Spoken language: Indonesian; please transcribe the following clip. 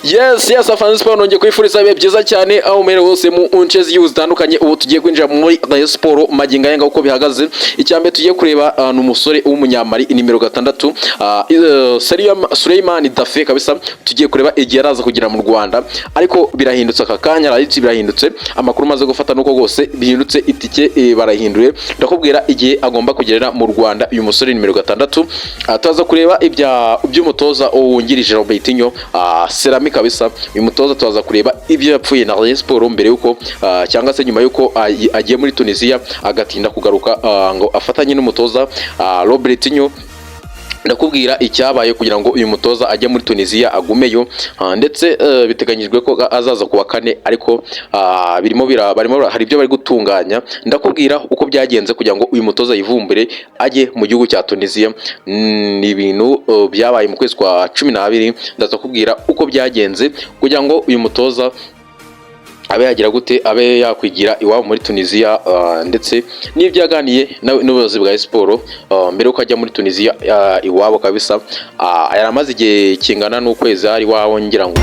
Yes afana sport nongeye kwifuriza bibe byiza cyane aho mere hose mu unce ziyu zitandukanye. Ubu tugiye kwinjira muri Rayon Sport maginga yanga uko bihagaze. Icyambe tugiye kureba n'umusore w'umunyamari nimero 6 Suleiman Dafe kabisa. Tugiye kureba igihe araza kugira mu Rwanda, ariko birahindutse aka kanya rayiti birahindutse. Amakuru maze gufata nuko gose bihindutse, itike barahinduye. Ndakubwira igihe agomba kugerera mu Rwanda uyu musore nimero 6. Tuzaza kureba iby'umutoza wungirije Robertinho Selmi kabisa. Uyu mutoza tuzaza kureba ibyo yapfuye na Rayon Sport mbere yuko cyangwa se nyuma yuko agiye muri Tunisia agatinda kugaruka ngo afatanye n'umutoza Robertinho. Ndakubwira icyabaye kugira ngo uyu mutoza ajye muri Tunisia agumeyo, ndetse biteganyijwe ko azaza kuwa 4, ariko barimo hari ibyo bari gutunganya. Ndakubwira uko byagenze kugira ngo uyu mutoza yivumbure ajye mu gihugu cya Tunisia. Ni ibintu byabaye mu kwezi kwa 12. Ndaza kubwira uko byagenze kugira ngo uyu mutoza abe yagira gute, abe yakwigira iwabo muri Tunisia, ndetse n'ibyo yaganiye n'ubuyobozi bwa Sport mbere uko ajya muri Tunisia iwabo kabisa. Yaramaze igihe kingana n'ukwezi ari waho ngira ngo